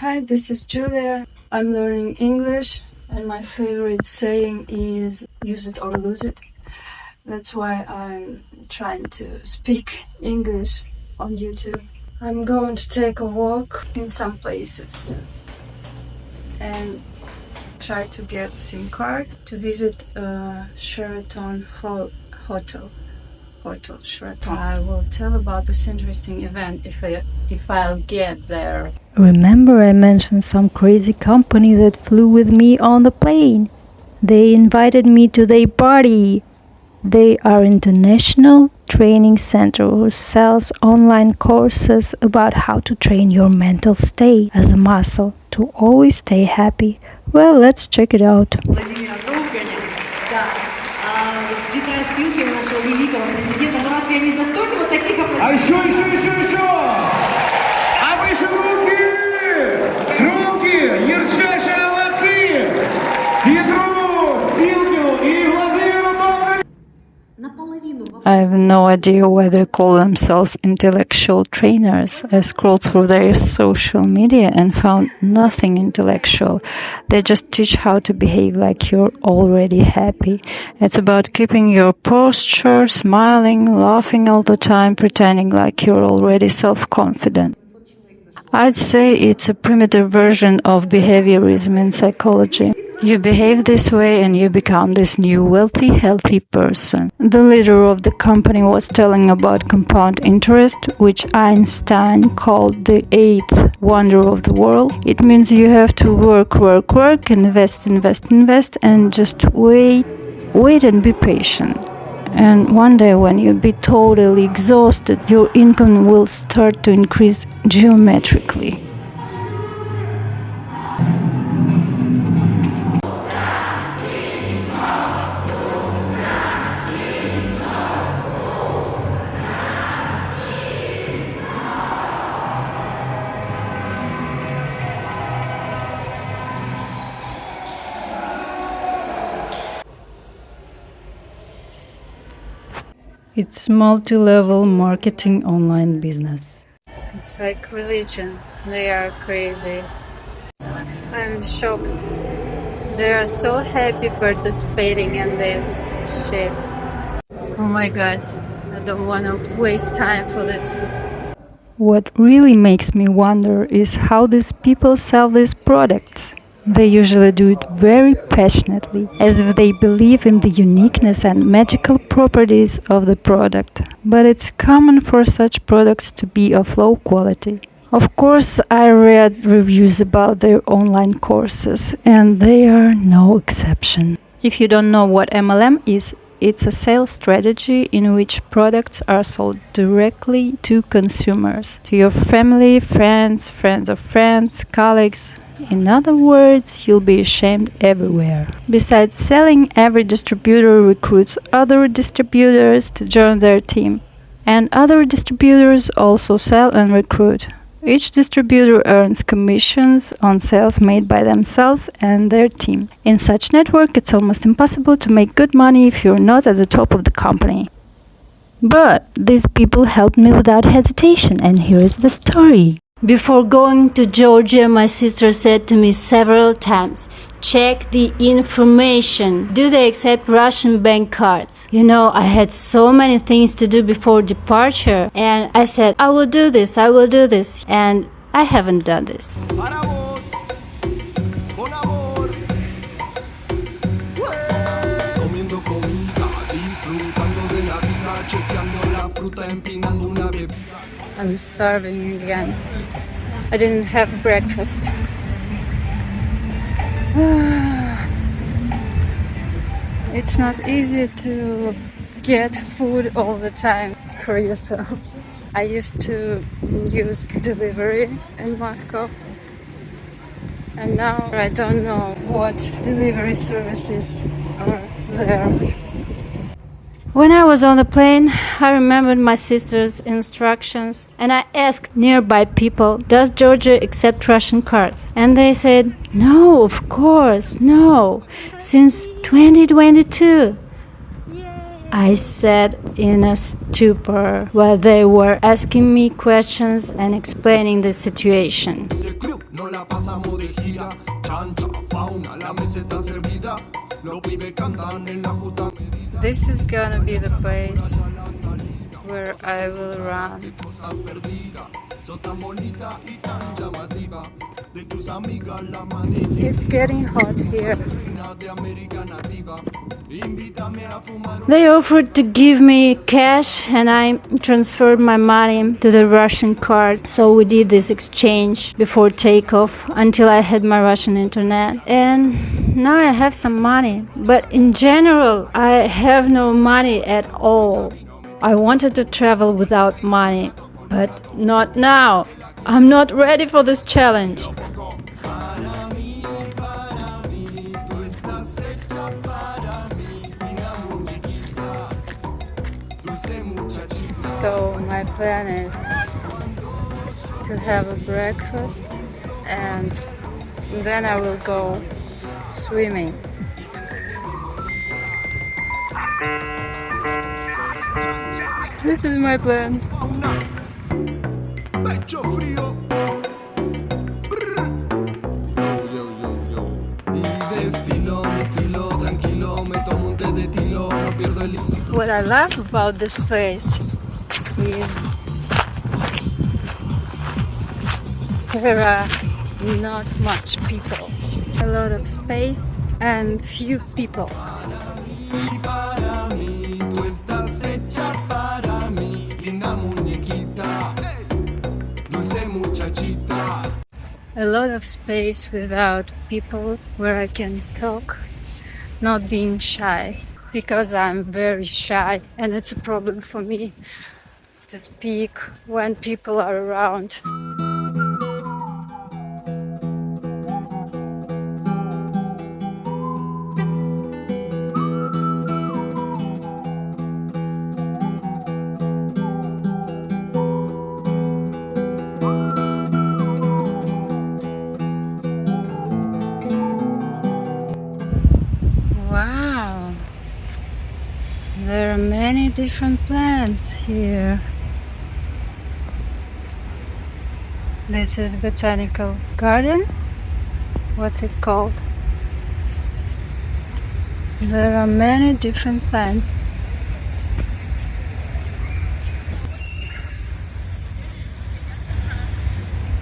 Hi, this is Julia. I'm learning English, and my favorite saying is use it or lose it. That's why I'm trying to speak English on YouTube. I'm going to take a walk in some places and try to get SIM card to visit Sheraton Hotel. Sheraton. I will tell about this interesting event if I'll get there. Remember I mentioned some crazy company that flew with me on the plane? They invited me to their party. They are international training center who sells online courses about how to train your mental state as a muscle to always stay happy. Well, let's check it out. А еще! А выше руки! Руки! Ярчайшие молодцы! Петру, Силвию и Владимиру Бондарю! I have no idea why they call themselves intellectual trainers. I scrolled through their social media and found nothing intellectual. They just teach how to behave like you're already happy. It's about keeping your posture, smiling, laughing all the time, pretending like you're already self-confident. I'd say it's a primitive version of behaviorism in psychology. You behave this way and you become this new wealthy, healthy person. The leader of the company was telling about compound interest, which Einstein called the eighth wonder of the world. It means you have to work, invest, and just wait and be patient. And one day when you'll be totally exhausted, your income will start to increase geometrically. It's multi-level marketing online business. It's like religion. They are crazy. I'm shocked. They are so happy participating in this shit. Oh my god. I don't want to waste time for this. What really makes me wonder is how these people sell these products. They usually do it very passionately, as if they believe in the uniqueness and magical properties of the product. But it's common for such products to be of low quality. Of course, I read reviews about their online courses, and they are no exception. If you don't know what MLM is, it's a sales strategy in which products are sold directly to consumers, to your family, friends, friends of friends, colleagues. In other words, you'll be shamed everywhere. Besides selling, every distributor recruits other distributors to join their team. And other distributors also sell and recruit. Each distributor earns commissions on sales made by themselves and their team. In such network, it's almost impossible to make good money if you're not at the top of the company. But these people helped me without hesitation, and here is the story. Before going to Georgia, my sister said to me several times, check the information. Do they accept Russian bank cards? You know, I had so many things to do before departure, and I said, I will do this, and I haven't done this. I'm starving again. I didn't have breakfast. It's not easy to get food all the time for yourself. I used to use delivery in Moscow, and now I don't know what delivery services are there. When I was on the plane, I remembered my sister's instructions, and I asked nearby people, does Georgia accept Russian cards? And they said, no, of course, no, since 2022. I sat in a stupor while they were asking me questions and explaining the situation. pasamos de gira. Chancha, fauna, la meseta servida. Los pibes cantan en la justa medida. This is gonna be the place where I will run. It's getting hot here. They offered to give me cash and I transferred my money to the Russian card. So we did this exchange before takeoff until I had my Russian internet. And now I have some money. But in general, I have no money at all. I wanted to travel without money, but not now. I'm not ready for this challenge. So my plan is to have a breakfast and then I will go swimming. This is my plan. What I love about this place is there are not much people, a lot of space and few people. A lot of space without people where I can talk, not being shy, because I'm very shy and it's a problem for me to speak when people are around. Wow, there are many different plants here. This is botanical garden. What's it called? There are many different plants.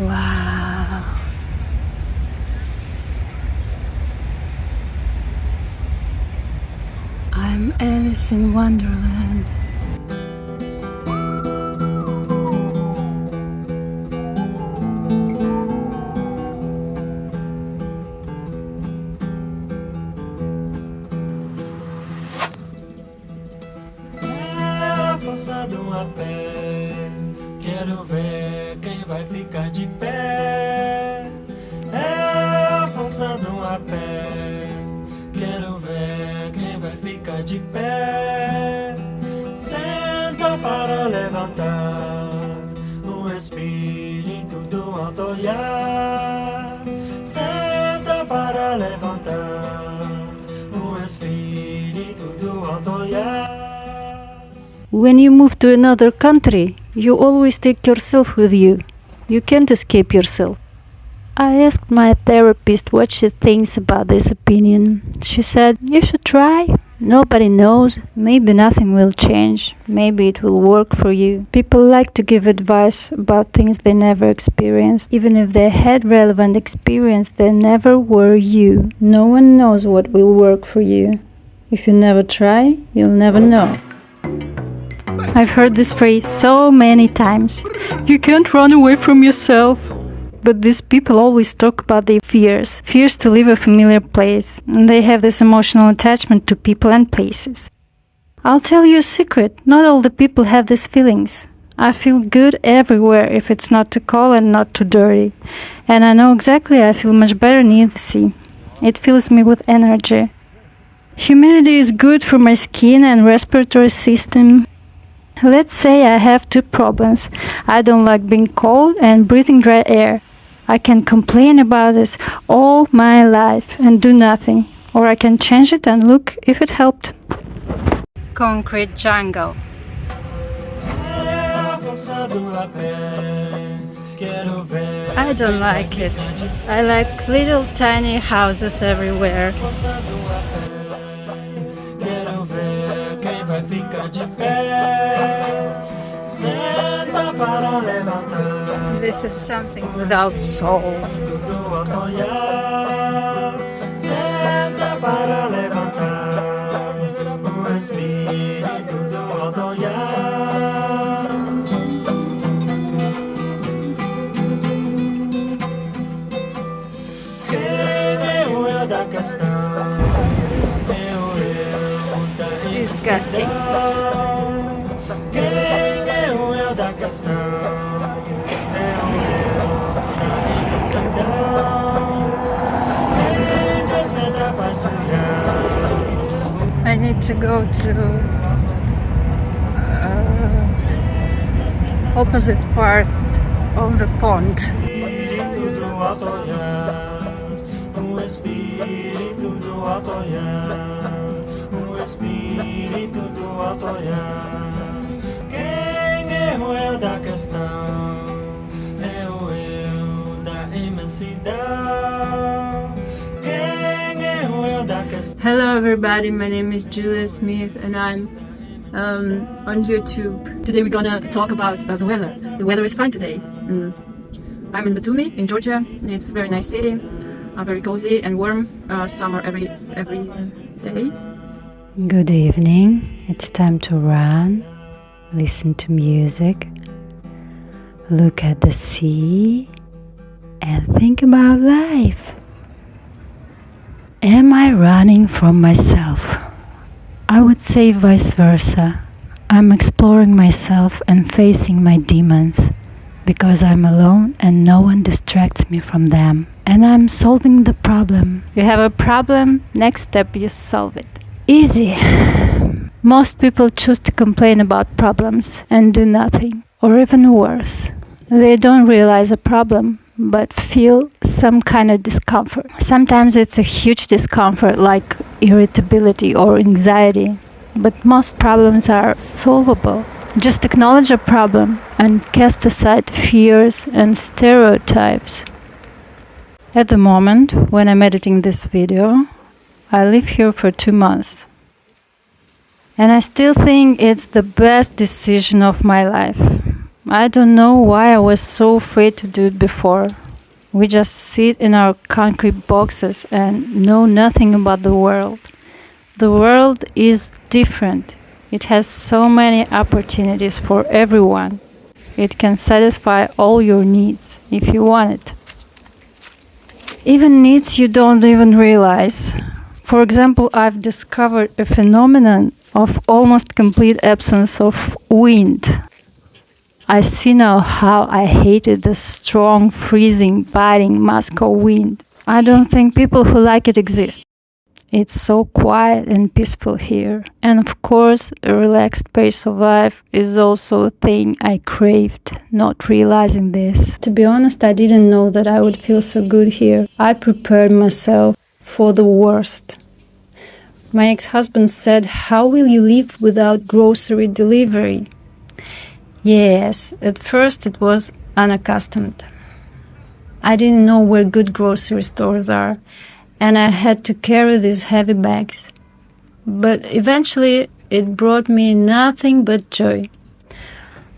Wow. I'm Alice in Wonderland. Forçado a pé, quero ver quem vai ficar de pé. É forçado a pé, quero ver quem vai ficar de pé. Senta para levantar o espírito do alto olhar. Senta para levantar o espírito do alto olhar. When you move to another country, you always take yourself with you. You can't escape yourself. I asked my therapist what she thinks about this opinion. She said, you should try. Nobody knows. Maybe nothing will change. Maybe it will work for you. People like to give advice about things they never experienced. Even if they had relevant experience, they never were you. No one knows what will work for you. If you never try, you'll never know. I've heard this phrase so many times. You can't run away from yourself. But these people always talk about their fears to leave a familiar place. And they have this emotional attachment to people and places. I'll tell you a secret, not all the people have these feelings. I feel good everywhere if it's not too cold and not too dirty. And I know exactly I feel much better near the sea. It fills me with energy. Humidity is good for my skin and respiratory system. Let's say I have two problems. I don't like being cold and breathing dry air. I can complain about this all my life and do nothing. Or I can change it and look if it helped. Concrete jungle. Quero ver I don't like it. I like little tiny houses everywhere. Quero ver quem vai ficar de pé. Senta para levantar. This is something without soul. Tudo apoiar. Senta para levantar. O espírito do apoiar. Quem é o eu da questão? É o eu da Disgusting. Quem é o eu da questão? É o eu da imensidão. Quem desvenda faz brilhar. I need to go to opposite part of the pond. Espírito do atoiar, espírito do atoiar, espírito do atoiar. Quem é o eu da questão? É o eu da imensidão. Quem é o eu da questão? Hello everybody, my name is Julia Smith and I'm on YouTube. Today we're gonna talk about the weather. The weather is fine today. I'm in Batumi, in Georgia. It's a very nice city, very cozy and warm. Summer every day. Good evening. It's time to run, listen to music, look at the sea, and think about life. Am I running from myself? I would say vice versa. I'm exploring myself and facing my demons because I'm alone and no one distracts me from them. And I'm solving the problem. You have a problem, next step you solve it. Easy. Most people choose to complain about problems and do nothing, or even worse. They don't realize a problem, but feel some kind of discomfort. Sometimes it's a huge discomfort like irritability or anxiety, but most problems are solvable. Just acknowledge a problem and cast aside fears and stereotypes. At the moment, when I'm editing this video, I live here for 2 months. And I still think it's the best decision of my life. I don't know why I was so afraid to do it before. We just sit in our concrete boxes and know nothing about the world. The world is different. It has so many opportunities for everyone. It can satisfy all your needs if you want it. Even needs you don't even realize. For example, I've discovered a phenomenon of almost complete absence of wind. I see now how I hated the strong, freezing, biting Moscow wind. I don't think people who like it exist. It's so quiet and peaceful here. And of course, a relaxed pace of life is also a thing I craved, not realizing this. To be honest, I didn't know that I would feel so good here. I prepared myself for the worst. My ex-husband said, "How will you live without grocery delivery?" Yes, at first it was unaccustomed. I didn't know where good grocery stores are, and I had to carry these heavy bags. But eventually it brought me nothing but joy.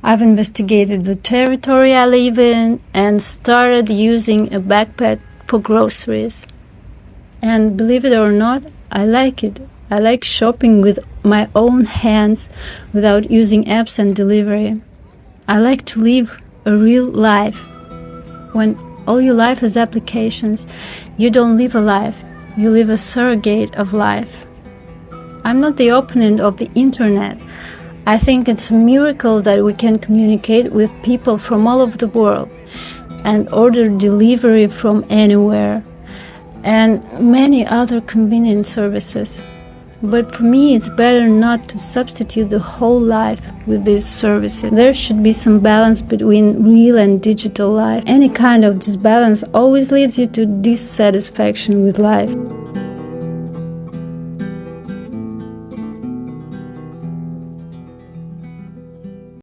I've investigated the territory I live in and started using a backpack for groceries. And believe it or not, I like it. I like shopping with my own hands without using apps and delivery. I like to live a real life. When all your life is applications, you don't live a life, you live a surrogate of life. I'm not the opponent of the internet. I think it's a miracle that we can communicate with people from all over the world and order delivery from anywhere and many other convenient services. But for me, it's better not to substitute the whole life with these services. There should be some balance between real and digital life. Any kind of disbalance always leads you to dissatisfaction with life.